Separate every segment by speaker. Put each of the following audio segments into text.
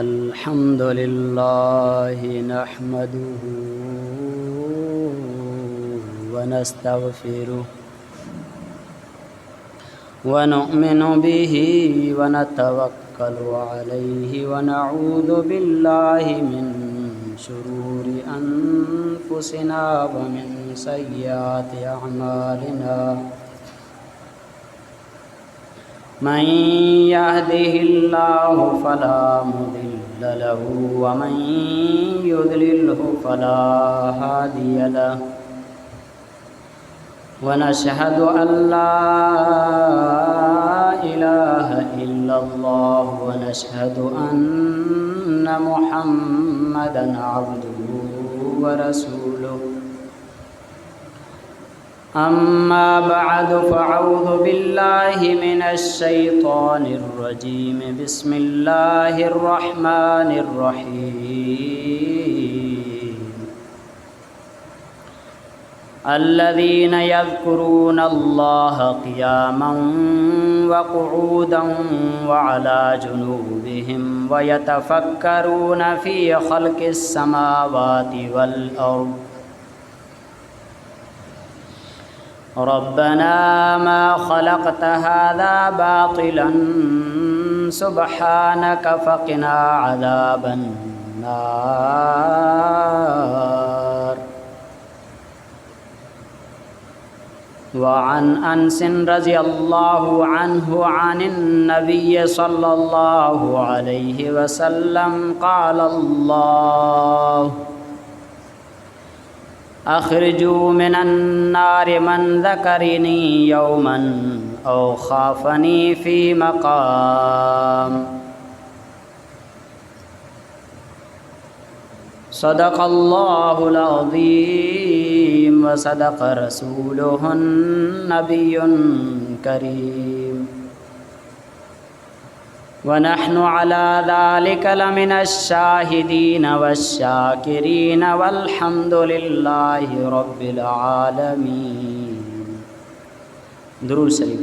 Speaker 1: अल्हम्दुलिल्लाह नहमदुहु व नस्तगफिरुहु व नु'मिनु बिही व नतवक्कलु अलैहि व नऊज़ु बिल्लाहि मिन शुरूरि अनफुसिना व मिन सय्यिआति अअमालिना। मन यहदिहिल्लाहु फला मुदिल्ल लहु व मन युद्लिल्हु फला हादिय लहु व नशहदु अल्ला इलाहा इल्लल्लाह व नशहदु अन्न मुहम्मदन अब्दुहु व रसूलुहु। अम्मा बअदु फ़अऊज़ु बिल्लाहि मिनश शैतानिर रजीम। बिस्मिल्लाहिर रहमानिर रहीम। अल्लज़ीना यज़्कुरूनल्लाह क़ियामन व क़ुऊदन व अला जुनूबिहिम व यतफ़क्करूना फ़ी ख़ल्क़िस समावाति वल अर्ज़। रब्बना मा खलक़्त हाज़ा बातिलन सुब्हानक फ़क़िना अज़ाबन नार। वअन अनस रज़ियल्लाहु अन्हु अनिन नबिय्य सल्लल्लाहु अलैहि वसल्लम क़ाल अल्लाह अख़रिजू मिनन्नारि मन ज़करनी यौमन औ ख़ाफ़नी फ़ी मक़ाम। सदक़ल्लाहुल अज़ीम व सदक़ रसूलुहुन नबियुन करीम व नहनु अला ज़ालिका लमिनश शाहिदीन वश्शाकिरीन वल्हम्दुलिल्लाहि रब्बिल आलमीन। दुरूद शरीफ।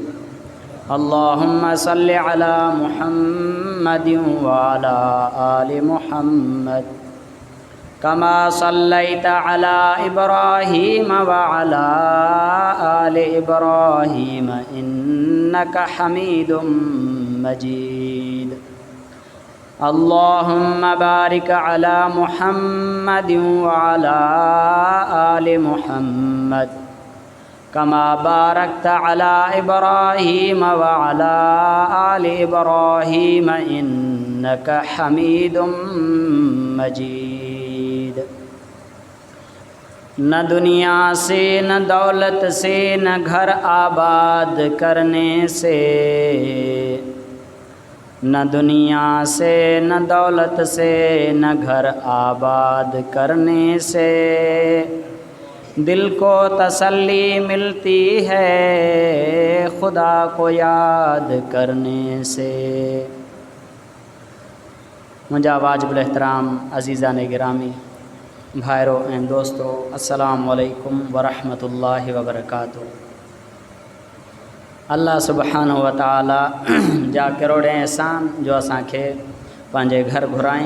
Speaker 1: अल्लाहुम्मा सल्लि अला मुहम्मदिन व अला आलि मुहम्मद कमा सल्लैता अला इब्राहीम व अला आलि इब्राहीम इन्नका हमीदुम मजीद। अल्लाहुम्मा बारिक अला मुहम्मदिन व अला आलि मुहम्मद कमा बारकता अला इब्राहीम व अला आलि इब्राहीम इन्नका हमीदुम मजीद। न दुनिया से न दौलत से न घर आबाद करने से, न दुनिया से न दौलत से न घर आबाद करने से दिल को तसल्ली मिलती है खुदा को याद करने से। मुझा वाजिबुल एहतराम अज़ीज़ान गिरामी भाइरो ऐं दोस्तों, अस्सलामु अलैकुम वरहमतुल्लाहि वबरकातुहू। अल्लाह सुब्हानहु व तआला जा करोड़े एहसान जो असांखे पंहिंजे घर घुराई।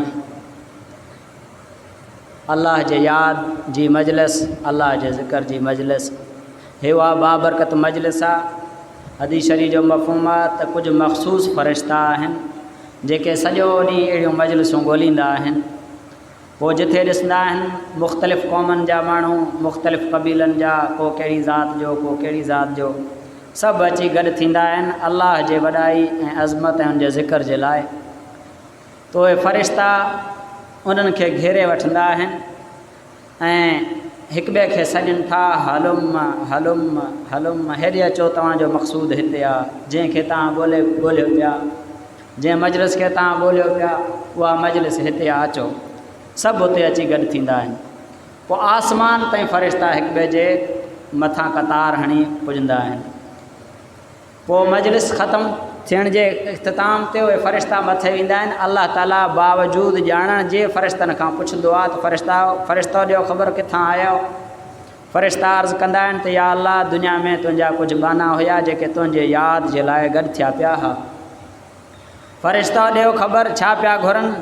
Speaker 1: अल्लाह जे याद जी मजलिस, अल्लाह जे ज़िक्र जी मजलिस हेवा बाबरकत मजलिस आहे। हदीस शरीफ़ जो मफ़हूम आहे त कुझु मख़सूस फ़रिश्ता आहिनि जेके सॼो ॾींहुं अहिड़ियूं मजलिसूं ॻोल्हींदा आहिनि। पोइ जिथे ॾिसंदा आहिनि मुख़्तलिफ़ क़ौमनि जा माण्हू, मुख़्तलिफ़ क़बीलनि जा, को कहिड़ी ज़ात जो को कहिड़ी ज़ात जो, सभु अची गॾु थींदा आहिनि अल्लाह जे वॾाई ऐं अज़मत ऐं उनजे ज़िक्र जे लाइ। तो उहे फ़रिश्ता उन्हनि खे घेरे वठंदा आहिनि ऐं हिक ॿिए खे सॾनि था, हलुम हलुम हलुम, हेॾे अचो, तव्हांजो मक़सूद हिते आहे, जंहिंखे तव्हां ॻोल्हियो पिया, जंहिं मजलिस खे तव्हां ॻोल्हियो पिया उहा मजलिस हिते आहे, अचो। सभु उते अची गॾु थींदा आहिनि। पोइ आसमान ताईं फ़रिश्ता हिक ॿिए जे मथां कतार हणी पुॼंदा आहिनि। पोइ मजलिस ख़तमु थियण जे इख़्तिताम ते उहे फ़रिश्ता मथे ईंदा आहिनि। अल्लाह ताला बावजूद ॼाणण जे फ़रिश्तनि खां पुछंदो आहे त फ़रिश्तो ॾियो ख़बर किथां आयो। फ़रिश्ता अर्ज़ु कंदा आहिनि त या अल्लाह, दुनिया में तुंहिंजा कुझु बाना हुया जेके तुंहिंजे यादि जे लाइ गॾु थिया पिया हुआ। फ़रिश्ता ॾियो ख़बर छा पिया घुरनि।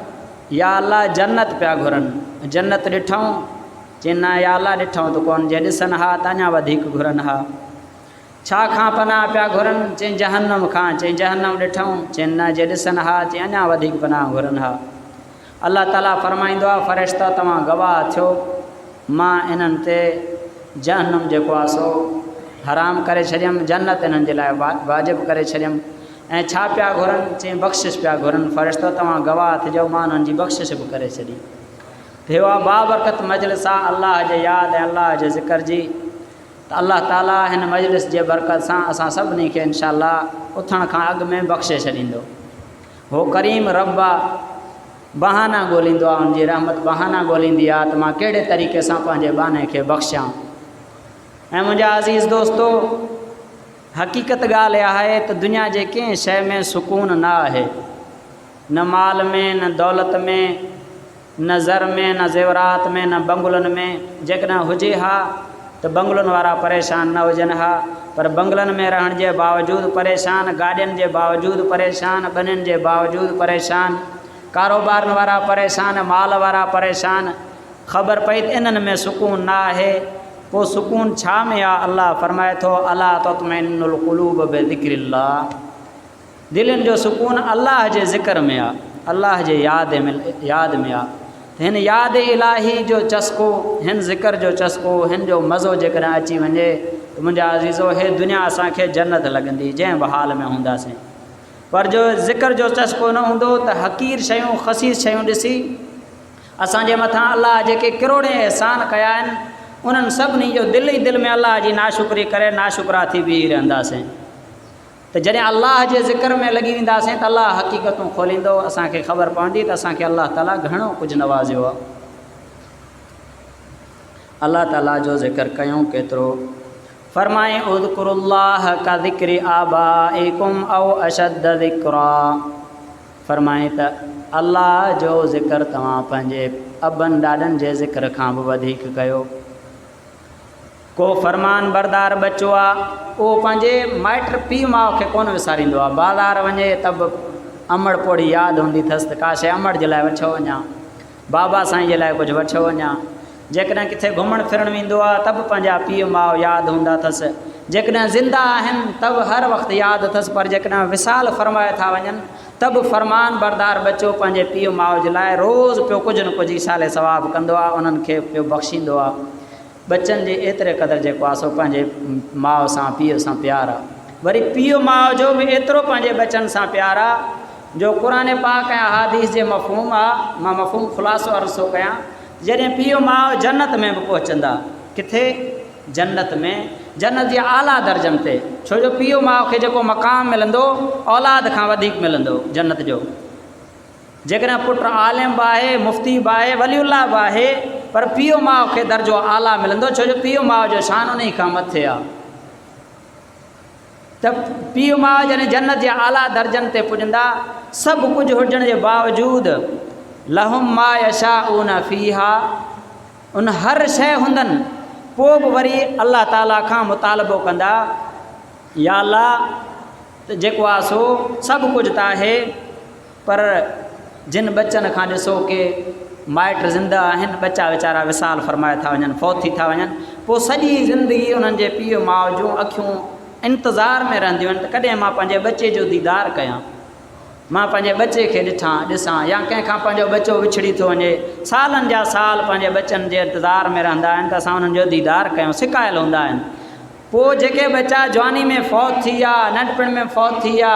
Speaker 1: या अल्लाह जन्नत पिया घुरनि, जन्नत ॾिठूं, चई न या अल्लाह ॾिठूं त कोन, जे ॾिसनि हा त अञा वधीक घुरनि हा। छा खां पनाह पिया घुरनि, चई जहन्नम खां, चई जहन्नम ॾिठूं, चई न जे ॾिसनि हा, चई अञा वधीक पनाह घुरनि हा। अल्लाह ताला फरमाईंदो आहे फ़रिश्ता तव्हां गवाह थियो, मां इन्हनि ते जहन्नम जेको आहे सो हराम करे छॾियमि, जन्नत इन्हनि जे लाइ वाजिबु करे छॾियमि। ऐं छा पिया घुरनि, चई बख़्शिश पिया घुरनि, फ़रिश्तो तव्हां गवाह थिजो मां उन्हनि जी बख़्शिश बि करे छॾी। थियो आहे बाबरकत मजलिस आहे अल्लाह जे यादि ऐं अल्लाह जे ज़िक्र जी। त अल्लाह ताला हिन मजलिस जे बरकत सां असां सभिनी खे इनशा अल्लाह उथण खां अॻु में बख़्शे छॾींदो। हो करीम रब आहे, बहाना ॻोल्हींदो आहे, उनजी रहमत बहाना ॻोल्हींदी आहे त मां कहिड़े तरीक़े सां पंहिंजे बाने खे बख़्शियां। ऐं मुंहिंजा अज़ीज़ दोस्तो, हक़ीक़त ॻाल्हि आहे त दुनिया जे कंहिं शइ में सुकून न आहे, न माल में, न दौलत में, न ज़र में, न ज़ेवरात में, न बंगलनि में। जेकॾहिं हुजे हा त बंगलनि वारा परेशान न हुजनि हा, पर बंगलनि में रहण जे बावजूदु परेशान, गाॾियुनि जे बावजूदु परेशान, ॿनियुनि जे बावजूदु परेशान, कारोबारनि वारा परेशान, माल वारा परेशान। ख़बर पई त इन्हनि में सुकून न आहे। पोइ सुकून छा में आहे? अल्लाह फरमाए थो अला तत्मइन्नुल क़ुलूब बिज़िक्रिल्लाह, दिलनि जो सुकून अल्लाह जे ज़िक्र में आहे, अल्लाह जे यादि में आहे। त हिन यादि इलाही जो चस्को, हिन ज़िक्र जो चस्को, हिन जो मज़ो जेकॾहिं अची वञे त मुंहिंजा अज़ीज़ो हे दुनिया असांखे जन्नत लॻंदी जंहिं बि हाल में हूंदासीं। पर जो ज़िक्र जो चस्को न हूंदो त हक़ीर शयूं, ख़सीस शयूं ॾिसी असांजे मथां अल्लाह जेके किरोड़े एहसान कया आहिनि उन्हनि सभिनी जो दिलि ई दिलि में अल्लाह जी नाशुक्री करे नाशुक्रा थी बीह रहंदासीं। त जॾहिं अल्लाह जे ज़िक्र में लॻी वेंदासीं त अल्लाह हक़ीक़तूं खोलींदो, असांखे ख़बर पवंदी त असांखे अल्लाह ताला घणो कुझु नवाज़ियो आहे। अल्लाह ताला जो ज़िक्र कयूं केतिरो। फरमाए उज़कुरुल्लाह का ज़िक्रि आबाइकुम औ अशद्द ज़िक्रा, फरमाए त अल्लाह जो ज़िक्र तव्हां पंहिंजे अबनि ॾाॾनि जे ज़िक्र खां बि वधीक कयो। को फ़रमान बरदार बचो आहे उहो पंहिंजे माइट पीउ माउ खे कोन विसारींदो आहे। बाज़ारि वञे त बि अमड़ पोड़ी यादि हूंदी अथसि त काशे अमड़ जे लाइ वठो वञा, बाबा साईं जे लाइ कुझु वठो वञा। जेकॾहिं किथे घुमणु फिरणु वेंदो आहे त बि पंहिंजा पीउ माउ यादि हूंदा अथसि। जेकॾहिं ज़िंदा आहिनि त बि हर वक़्तु यादि अथसि, पर जेकॾहिं विसाल फ़रमाए था वञनि त बि फ़रमान बरदार बचो पंहिंजे पीउ माउ जे लाइ रोज़ु पियो कुझु न कुझु ईसाले सवाबु कंदो आहे, उन्हनि खे पियो बख़्शींदो आहे। बचनि जे एतिरे क़दुरु जेको आहे सो पंहिंजे माउ सां पीउ सां प्यारु आहे। वरी पीउ माउ जो बि एतिरो पंहिंजे बचनि सां प्यारु आहे जो क़ुर पाक ऐं अहादीस जे मफ़हूम आहे। मां मफ़हूम ख़ुलासो अर्ज़ु थो कयां, जॾहिं पीउ माउ जन्नत में बि पहुचंदा, किथे? जन्नत में, जन्नत जे आला दर्जनि ते। छो जो पीउ माउ खे जेको मक़ाम मिलंदो औलाद खां वधीक मिलंदो जन्नत जो। जेकॾहिं पुटु आलिम बि आहे, मुफ़्ती बि आहे, वलीउल्लाह बि आहे, पर पीउ माउ खे दर्जो आला मिलंदो, छो जो पीउ माउ जो शान उन खां मथे आहे। त पीउ माउ जॾहिं जन्नत जे आला दर्जनि ते पुॼंदा, सभु कुझु हुजण जे बावजूदु लहुम मा यशाऊन फीहा, उन हर शइ हूंदनि, पोइ बि वरी अल्लाह ताला खां मुतालबो कंदा, या अल्लाह त जेको आहे सो सभु कुझु त आहे, पर जिन बचनि खां ॾिसो के माइट ज़िंदा आहिनि, बच्चा वीचारा विसाल फ़रमाए था वञनि, फ़ौत थी था वञनि, पोइ सॼी ज़िंदगी उन्हनि जे पीउ माउ जूं अखियूं इंतज़ार में रहंदियूं आहिनि त कॾहिं मां पंहिंजे बचे जो दीदार कयां, मां पंहिंजे बचे खे ॾिसां। या कंहिंखां पंहिंजो बचो विछड़ी थो वञे, सालनि जा साल पंहिंजे बचनि जे इंतज़ार में रहंदा आहिनि त असां उन्हनि जो दीदार कयूं, सिकायल हूंदा आहिनि। पोइ जेके बच्चा जवानी में फ़ौत थी विया, नंढपण में फ़ौत थी विया,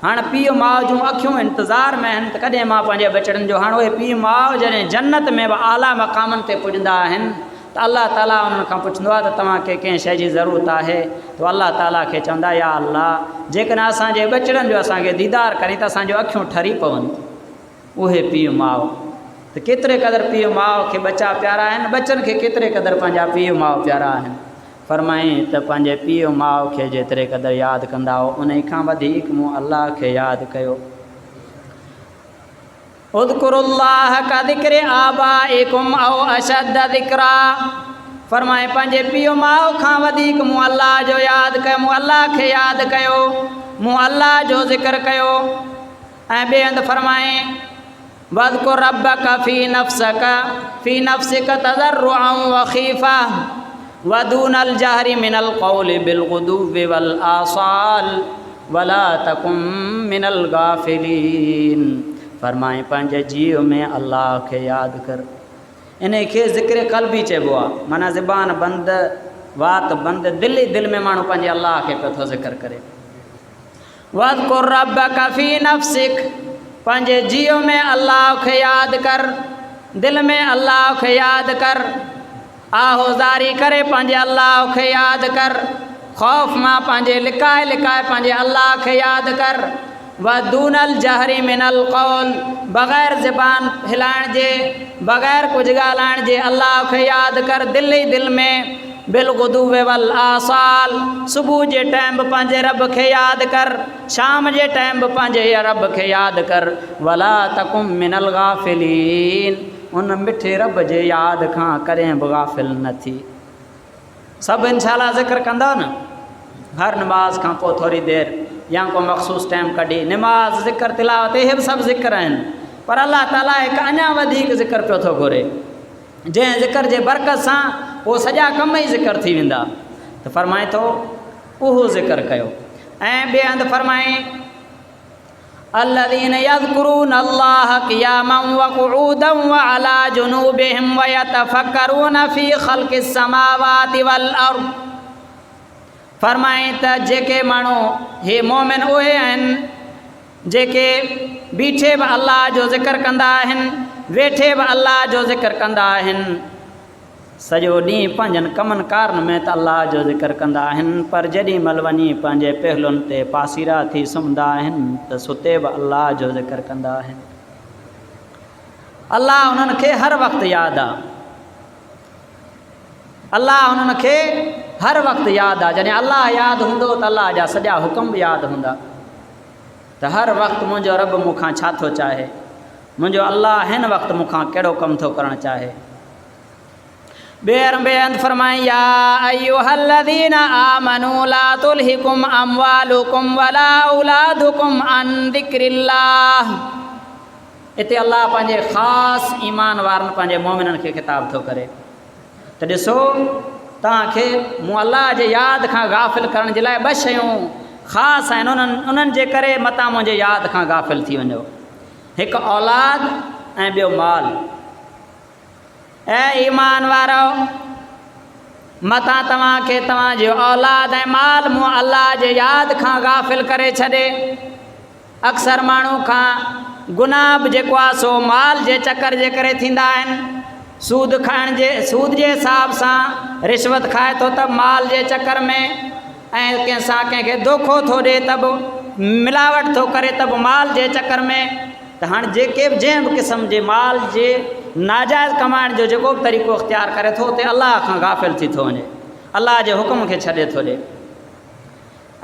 Speaker 1: हाणे पीउ माउ जूं अखियूं इंतज़ार में आहिनि त कॾहिं मां पंहिंजे बचड़नि जो। हाणे उहे पीउ माउ जॾहिं जन्नत में बि आला मक़ामनि ते पुॼंदा आहिनि त अल्लाह ताला उन्हनि खां पुछंदो आहे त तव्हांखे कंहिं शइ जी ज़रूरत आहे? त अल्लाह ताला खे चवंदा, या अल्लाह जेकॾहिं असांजे बचड़नि जो असांखे दीदार करे त असांजूं अखियूं ठरी पवनि। उहे पीउ माउ त केतिरे क़दुरु पीउ माउ खे बचा प्यारा आहिनि, बचनि खे केतिरे क़दुरु पंहिंजा पीउ माउ प्यारा आहिनि। फरमाई त पंहिंजे पीउ माउ खे जेतिरे क़दुरु यादि कंदा हो, उन खां वधीक मूं अल्लाह खे यादि कयो। उज़कुरुल्लाह का ज़िक्रि आबाइकुम औ अशद्द ज़िक्रा, फरमाए पंहिंजे पीउ माउ खां वधीक मूं अल्लाह जो यादि कयो, मूं अल्लाह खे यादि कयो, मूं अल्लाह जो ज़िक्र कयो। ऐं ॿिए हंधि फरमाए वज़्कुर रब्बक फ़ी नफ़्सिक तज़र्रुअन व ख़ीफ़ा व दूनल जहरि मिनल क़ौलि बिलग़ुदुव्वि वल आसाल वला तकुम मिनल गाफ़िलीन। फरमाए पंहिंजे जीव में अल्लाह खे यादि कर। इन खे ज़िक्र क़ल्बी चइबो आहे, माना ज़बान बंदि वात बंदि दिल में माण्हू पंहिंजे अल्लाह खे पियो थो ज़िक्र करे। वज़्कुर रब्बक फ़ी नफ़्सिक, पंहिंजे जीव में अल्लाह खे यादि कर, दिल में अल्लाह खे यादि कर, आहोज़ारी करे पंहिंजे अल्लाह खे यादि कर, ख़ौफ़ मां पंहिंजे लिकाए लिकाए पंहिंजे अल्लाह खे यादि कर। व दूनल जहरी मिनल क़ौल, बग़ैर ज़बान हिलाइण जे, बग़ैर कुझु ॻाल्हाइण जे अल्लाह खे यादि कर दिल ई दिल में। बिलग़ुदुव्वि वल आसाल, सुबुह जे टाइम बि पंहिंजे रब खे यादि कर, शाम जे टाइम बि पंहिंजे रब खे यादि कर। वला तकुम मिनल गाफ़िलीन, उन मिठे रब जे यादि खां कॾहिं बि गाफ़िल न थी। सभु इंशाअल्लाह ज़िक्र कंदा न, हर नमाज़ खां पोइ थोरी देरि या को मख़सूस टाइम कढी नमाज़ ज़िक्र तिलावत, इहे बि सभु ज़िक्र आहिनि, पर अल्लाह ताला हिकु अञा वधीक ज़िक्र पियो थो घुरे, जंहिं ज़िक्र जे बरकत सां उहो सॼा कम ई ज़िक्र थी वेंदा। त फरमाए थो उहो ज़िक्र कयो। ऐं ॿिए हंधि फरमाए अल्लज़ीन यज़्कुरून अल्लाह क़ियामन व क़ुऊदन व अला जुनूबिहिम व यतफ़क्करून फ़ी ख़ल्क़िस समावाति वल अर्द। फरमाए त जेके माण्हू हे मोमिन उहे आहिनि जेके बीठे बि अल्लाह जो ज़िक्र कंदा आहिनि, वेठे बि अल्लाह जो ज़िक्र कंदा आहिनि। सॼो ॾींहुं पंहिंजनि कमनि कारनि में त अल्लाह जो ज़िक्र कंदा आहिनि, पर जेॾी महिल वञी पंहिंजे पहलुनि ते पासीरा थी सुम्हंदा आहिनि त सुते बि अल्लाह जो ज़िक्र कंदा आहिनि। अल्लाह उन्हनि खे हर वक़्तु यादि आहे, अल्लाह उन्हनि खे हर वक़्तु यादि आहे। जॾहिं अल्लाह यादि हूंदो त अल्लाह जा सॼा हुकुम बि यादि हूंदा, त हर वक़्तु मुंहिंजो रब मूंखां छा थो चाहे, मुंहिंजो अल्लाह हिन वक़्तु मूंखां कहिड़ो कमु थो करणु चाहे। ॿिए हंधि फरमाए या अय्युहल्लज़ीना आमनू ला तुल्हिकुम अमवालुकुम वला औलादुकुम अन ज़िक्रिल्लाह। हिते अल्लाह पंहिंजे ख़ासि ईमान वारनि पंहिंजे मोमिननि खे ख़िताब थो करे त ॾिसो तव्हांखे मूं अल्लाह जे यादि खां गाफ़िल करण जे लाइ ॿ शयूं ख़ासि आहिनि, उन्हनि जे करे मतां मुंहिंजे यादि खां गाफ़िल थी वञो। हिकु औलाद ऐं ॿियो माल। ऐं ईमान वारो मतां तव्हांखे तव्हांजो औलाद ऐं माल मूं अल्लाह जे यादि खां गाफ़िल करे छॾे। अक्सर माण्हू खां गुनाह बि जेको आहे सो माल जे चकर जे करे थींदा आहिनि। सूद खाइण जे, सूद जे हिसाब सां रिश्वत खाए थो त माल जे चकर में, ऐं कंहिंसां कंहिंखे धोखो थो ॾिए त बि मिलावट थो करे त बि माल जे चकर में। त हाणे जेके बि जंहिं बि क़िस्म जे माल जे नाजाइज़ कमाइण जो जेको बि तरीक़ो इख़्तियार करे थो उते अल्लाह खां गाफ़िल थी थो वञे, अल्लाह जे हुकुम खे छॾे थो ॾिए।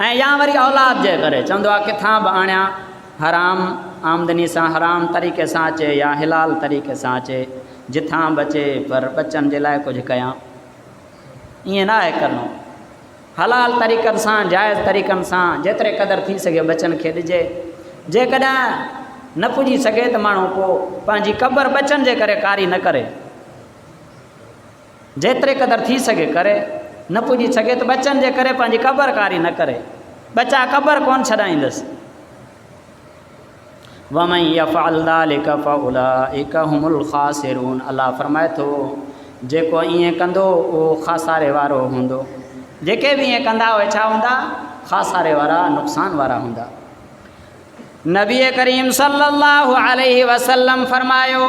Speaker 1: ऐं या वरी औलाद जे करे चवंदो आहे किथां बि आणियां, हराम आमदनी सां हराम तरीक़े सां अचे या हिलाल तरीक़े सां अचे, जिथां बि अचे पर बचनि जे लाइ कुझु कयां। ईअं न आहे करिणो, हलाल तरीक़नि सां जाइज़ तरीक़नि सां जेतिरे क़दुरु थी सघे बचनि खे ॾिजे। जेकॾहिं न पुॼी सघे त माण्हू पोइ पंहिंजी क़बर बचनि जे करे कारी न करे, जेतिरे क़दुरु थी सघे करे, न पुॼी सघे त बचनि जे करे पंहिंजी क़बर कारी न करे, बचा क़बर कोन छॾाईंदसि। वमन यफ़अल ज़ालिका फ़उलाइका हुमुल ख़ासिरून। अल्लाह फरमाए थो जेको ईअं कंदो उहो ख़ासारे वारो हूंदो। जेके बि ईअं कंदा उहे छा हूंदा? ख़ासारे वारा, नुक़सान वारा हूंदा। नबी करीम सल्लल्लाहु अलैहि वसल्लम फरमायो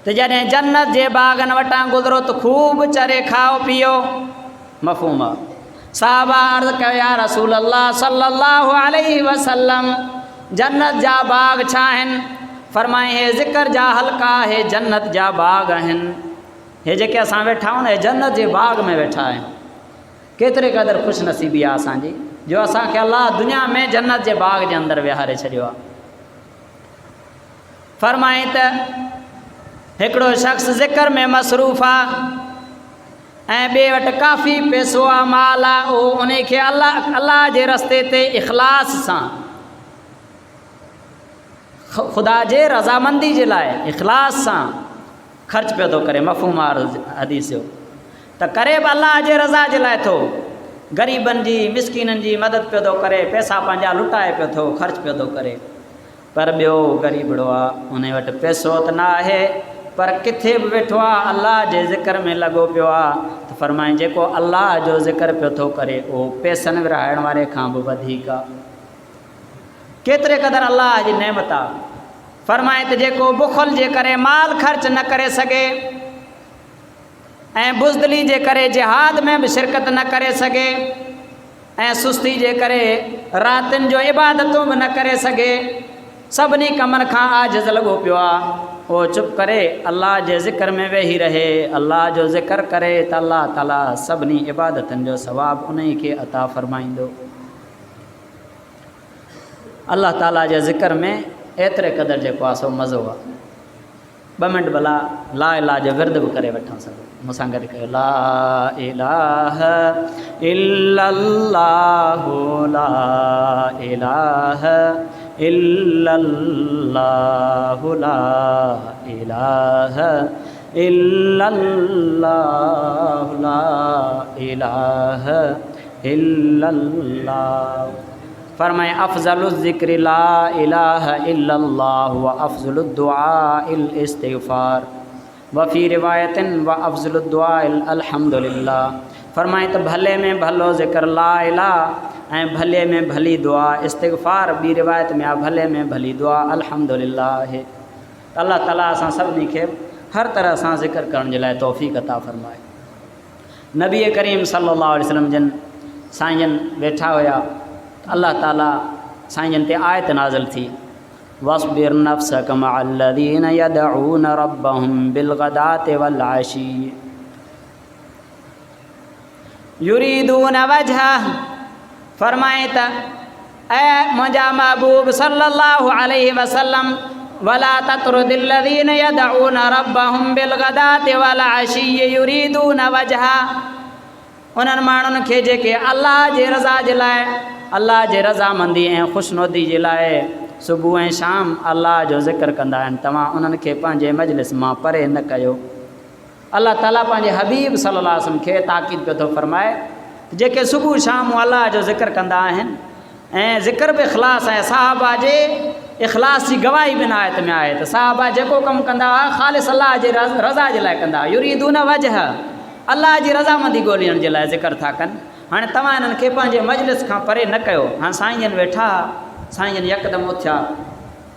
Speaker 1: त जॾहिं जन्नत जे बाग़नि वटां गुज़रो त ख़ूब चरे खाओ पीओ। मफ़हूम आहे। साहबा अर्ज़ कयो या रसूल अल्लाह सल्लल्लाहु अलैहि वसल्लम जन्नत जा बाग़ छा आहिनि? फरमाए हे ज़िक्र जा हल्का, हे जन्नत जा बाग़ आहिनि। हे जेके असां वेठा आहियूं न हे जन्नत जे बाग़ में वेठा आहियूं। केतिरे क़दुरु ख़ुशनसीबी आहे असांजी जो असांखे अल्लाह दुनिया में जन्नत जे बाग़ जे अंदरि विहारे छॾियो आहे। फरमाए त हिकिड़ो शख़्स ज़िक्र में मसरूफ़ आहे ऐं ॿिए वटि काफ़ी पैसो आहे, माल आहे, उहो उन खे अल्लाह जे रस्ते ते इख़लास सां खुदा जे रज़ामंदी जे लाइ इख़लास सां ख़र्च पियो थो करे, मफ़हूम हदीस जो त करे बि अलाह जे रज़ा जे लाइ थो, ग़रीबनि जी मिसकीननि जी मदद पियो थो करे, पैसा पंहिंजा लुटाए पियो थो, ख़र्च पियो थो करे। पर ॿियो ग़रीबड़ो आहे, उन वटि पैसो त न आहे पर किथे बि वेठो आहे अलाह जे ज़िक्र में लॻो पियो आहे, त फ़रमाए जेको अलाह जो ज़िक्र पियो थो करे उहो पैसनि विरहाइण वारे खां बि वधीक आहे। केतिरे क़दुरु अलाह जी नेमत आहे। फ़रमाए त जेको बुख़ल जे करे माल ख़र्च न करे सघे ऐं बुज़दिली जे करे जिहाद में बि शिरकत न करे सघे ऐं सुस्ती जे करे रातिनि जो इबादतूं बि न करे सघे, सभिनी कमनि खां आजिज़ लॻो पियो आहे, उहो चुप करे अलाह जे ज़िक्र में वेही रहे, अलाह जो ज़िक्र करे त अलाह ताला सभिनी इबादतनि जो सवाबु उन खे अता फ़रमाईंदो। अलाह ताला जे ज़िक्र में एतिरे क़दुरु जेको आहे सो मज़ो आहे। 2 मिंट भला ला इलाह जो विर्द बि करे वठूं सभु मूंसां गॾु कयो। ला इलाहा इल्लल्लाहु ला इलाहा इल्लल्लाहु ला इलाहा इल्लल्लाहु ला इलाहा इल्लल्लाह। फरमाए अफ़ज़लुज़ ज़िक्र ला इलाहा इल्लल्लाह व अफ़ज़लुद दुआइल इस्तिग़फ़ार व फ़ी रिवायतिन व अफ़ज़लुद दुआइल अल्हम्दुलिल्लाह। फरमाए त भले में भलो ज़िक्र ला इलाहा ऐं भले में भली दुआ इस्तिग़फ़ार, ॿी रिवायत में आहे भले में भली दुआ अल्हम्दुलिल्लाह आहे। अल्लाह ताला असां सभिनी खे हर तरह सां ज़िक्र करण जे लाइ तौफ़ीक़ अता फ़रमाए। नबी करीम सल्लल्लाहु अलैहि वसल्लम जन साईं जन वेठा हुया, अल्लाह ताला साईं जन ते आयत नाज़िल थी वस्बिर नफ़्सक मअल्लज़ीन यदऊन रब्बहुम बिलग़दाति वल आशी युरीदून वजह। फरमाए त ऐ मुंहिंजा महबूब सल्लल्लाहु अलैहि वसल्लम वला ततरुदिल्लज़ीन यदऊन रब्बहुम बिलग़दाति वल आशी युरीदून वजह। उन्हनि माण्हुनि खे जेके अल्लाह जे रज़ा जे लाइ, अल्लाह जे रज़ामंदी ऐं ख़ुशनुदी जे लाइ सुबुह ऐं शाम अल्लाह जो ज़िक्र कंदा आहिनि, तव्हां उन्हनि खे पंहिंजे मजलिस मां परे न कयो। अल्लाह ताला पंहिंजे हबीब सल्लल्लाहु अलैहि वसल्लम खे ताक़ीद पियो थो फ़रमाए, जेके सुबुह शाम अल्लाह जो ज़िक्र कंदा आहिनि ऐं ज़िक्र बि इख़लास ऐं साहबा जे इख़लास जी गवाही बिन आयत में आहे त साहबा जेको कमु कंदा हुआ ख़ालिस अल्लाह जे रज़ा जे लाइ कंदा, युरीदून वजह, अल्लाह जी रज़ामंदी ॻोल्हण जे लाइ ज़िक्र था कनि। हाणे तव्हां इन्हनि खे पंहिंजे मजलिस खां परे न कयो। हाणे साईं जन वेठा, साईं जन यकदमि उथिया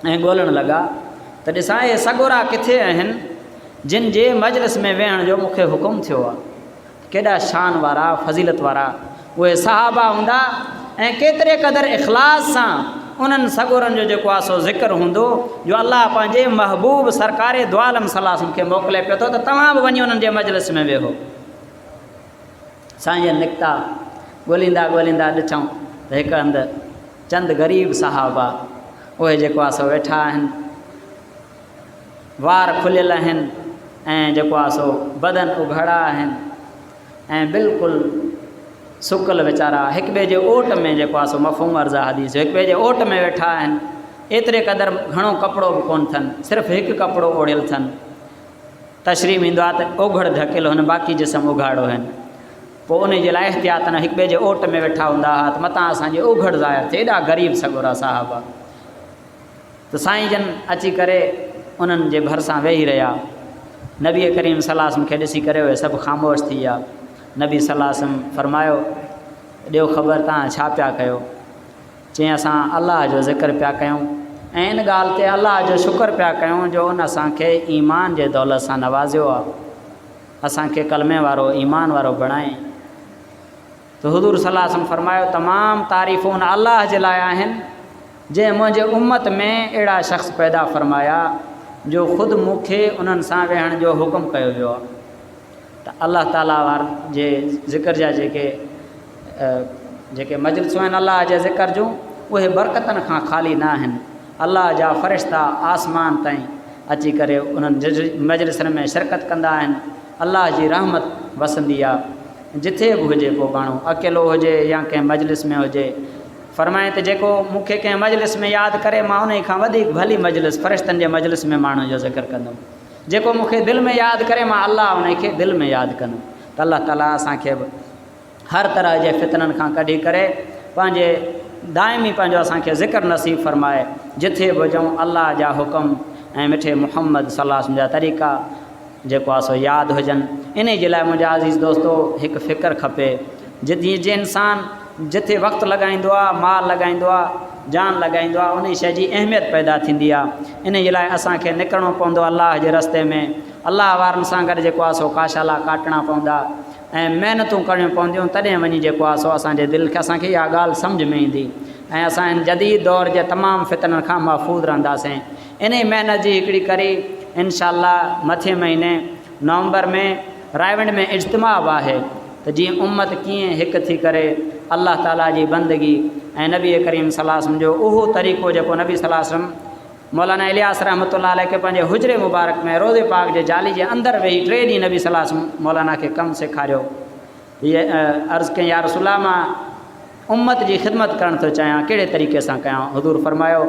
Speaker 1: ऐं ॻोल्हण लॻा त ॾिसां इहे सॻोरा किथे आहिनि जिन जे मजलिस में वेहण जो मूंखे हुकुम थियो आहे। केॾा शान वारा फज़ीलत वारा उहे सहाबा हूंदा ऐं केतिरे क़दुरु इख़लास सां उन्हनि सॻोरनि जो जेको आहे सो ज़िक्र हूंदो जो अल्लाह पंहिंजे महबूब सरकारे दो आलम सल्लल्लाहु अलैहि वसल्लम खे मोकिले पियो थो त तव्हां बि वञी उन्हनि जे मजलिस में वेहो। साईं निकिता, ॻोल्हींदा ॻोल्हींदा ॾिठूं त हिकु हंधि चंद ग़रीब सहाबा उहे जेको आहे सो वेठा आहिनि, वार खुलियल आहिनि ऐं जेको आहे सो बदन उघड़ा आहिनि ऐं बिल्कुलु सुकल वीचारा हिक ॿिए जे ओट में जेको आहे सो मफ़हूम अर्ज़ा हदीस हिक ॿिए जे ओट में वेठा आहिनि। एतिरे क़दुरु घणो कपिड़ो बि कोन्ह अथनि, सिर्फ़ु हिकु कपिड़ो ओढ़ियल अथनि। तशरीफ़ ईंदो आहे त ओघड़ ढकियल हुन, बाक़ी जिस्म उघाड़ो आहिनि। पोइ उन जे लाइ एहतियात न हिक ॿिए जे ओट में वेठा हूंदा हुआ त मतां असांजे ओघड़ ज़ाहिर थिए। एॾा ग़रीब सॻोरा साहबा। त साईं जन अची करे उन्हनि जे भरिसां वेही रहिया। नबी करीम सल्लल्लाहु अलैहि वसल्लम खे ॾिसी करे उहे सभु ख़ामोश थी विया। नबी सल्लल्लाहु अलैहि वसल्लम फरमायो, ॾियो ख़बर तव्हां छा पिया कयो? चईं असां अलाह जो ज़िक्र पिया कयूं ऐं इन ॻाल्हि ते अलाह जो शुक्र पिया कयूं जो उन असांखे ईमान जे दौलत सां नवाज़ियो आहे, असांखे कलमे वारो ईमान वारो बणाए। त हुज़ूर सल्लल्लाहु अलैहि वसल्लम फरमायो, तमामु तारीफ़ूं उन अलाह जे लाइ आहिनि जंहिं मुंहिंजे उम्मत में अहिड़ा शख़्स पैदा फ़रमाया जो ख़ुदि मूंखे उन्हनि सां वेहण जो हुकुम कयो वियो आहे। त अल्लाह ताला वार जे ज़िक्र जा जेके मजलिसूं आहिनि अल्लाह जे ज़िक्र जूं, उहे बरकतनि खां ख़ाली न आहिनि। अल्लाह जा फ़रिश्ता आसमान ताईं अची करे उन्हनि मजलिसनि में शिरकत कंदा आहिनि। अल्लाह जी रहमत वसंदी आहे जिथे बि हुजे, पोइ माण्हू अकेलो हुजे या कंहिं मजलिस में हुजे, फरमाए त जेको मूंखे कंहिं मजलिस में यादि करे मां उन खां वधीक भली मजलिस फ़रिश्तनि जे मजलिस में माण्हू जो ज़िक्र कंदुमि। जेको मूंखे दिलि में यादि करे मां अलाह उन खे दिलि में यादि कंदुमि। त अलाह ताला असांखे हर तरह जे फितननि खां कढी करे पंहिंजे दाइमी पंहिंजो असांखे ज़िक्र नसीब फ़रमाए। जिथे बि हुजऊं अलाह जा हुकुम ऐं मिठे मुहम्मद सल्लल्लाहु अलैहि वसल्लम जा तरीक़ा जेको आहे सो यादि हुजनि। इन जे लाइ मुंहिंजा अज़ीज़ दोस्तो हिकु फ़िक्र खपे। जे इंसानु जिथे वक़्तु लॻाईंदो आहे, माल लॻाईंदो आहे, जान लॻाईंदो आहे, उन शइ जी अहमियत पैदा थींदी आहे। इन जे लाइ असांखे निकिरणो पवंदो अलाह जे रस्ते में। अलाह वारनि सां गॾु जेको आहे सो काशाला काटणा पवंदा ऐं महिनतूं करणियूं पवंदियूं। तॾहिं वञी जेको आहे सो असांजे दिलि खे असांखे इहा ॻाल्हि सम्झ में ईंदी ऐं असां जदीद दौर जे तमामु फितननि खां महफ़ूज़ रहंदासीं। इन महिनत जी हिकिड़ी कड़ी इंशाअल्लाह मथे महीने नवंबर में रायवंड में इज्तिमा आहे त जीअं उम्मत कीअं हिकु थी करे अल्लाह ताला जी बंदगी ऐं नबी करीम सल्लल्लाहु अलैहि वसल्लम जो उहो तरीक़ो जेको नबी सल्लल्लाहु अलैहि वसल्लम मौलाना इलियास रहमतुल्लाह अलैह खे पंहिंजे हुजरे मुबारक में रोज़े पाक जे जाली जे अंदरि वेही 3 ॾींहं नबी सल्लल्लाहु अलैहि वसल्लम मौलाना खे कमु सेखारियो। हीअ अर्ज़ु कई या रसूल अल्लाह मां उम्मत जी ख़िदमत करणु थो चाहियां, कहिड़े तरीक़े सां कयां? हुज़ूर फरमायो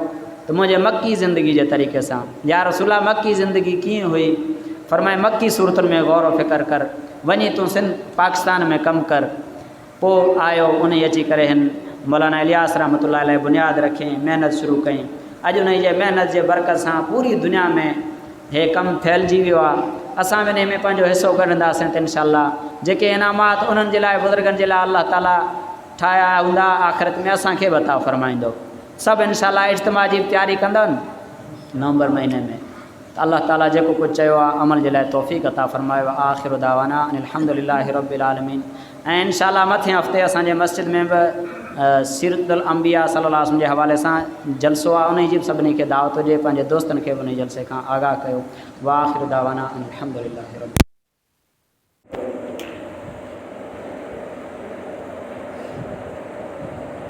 Speaker 1: त मुंहिंजे मक्की ज़िंदगी जे तरीक़े सां। या रसूल अल्लाह मक्की ज़िंदगी कीअं हुई? फरमाए मक्की सूरतुनि में गौर व फ़िक्र कर, वञी तूं सिंध पाकिस्तान में कमु कर। पोइ आयो उन अची करे हिन मौलाना इलियास रहमतुल्लाह अलैह बुनियादु रखियईं, महिनत शुरू कई। अॼु उन जे महिनत जे बरकत सां पूरी दुनिया में हे कमु फैलिजी वियो आहे। असां बि इन में पंहिंजो हिसो कढंदासीं त इंशाअल्लाह जेके इनामात उन्हनि जे लाइ बुज़ुर्गनि जे लाइ अल्लाह ताला ठाहिया हूंदा आख़िरत में असांखे बि अता फ़रमाईंदो। सभु इंशाअल्लाह इज्तिमा जी तयारी कंदा नवंबर महीने में। अल्लाह ताला जेको कुझु चयो आहे अमल जे लाइ तौफ़ीक़ अता फ़रमायो। आख़िर दावाना अल्हम्दुलिल्लाहि रब्बिल आलमीन। ऐं इंशाअल्लाह मथे हफ़्ते असांजे मस्जिद में बि सीरतुल अंबिया सल्लल्लाहु अलैहि वसल्लम जे हवाले सां जलसो आहे। उन जी बि सभिनी खे दावत हुजे, पंहिंजे दोस्तनि खे बि उन जलसे खां आगाह कयो। व आख़िर दावाना अल्हम्दुलिल्लाहि रब्बिल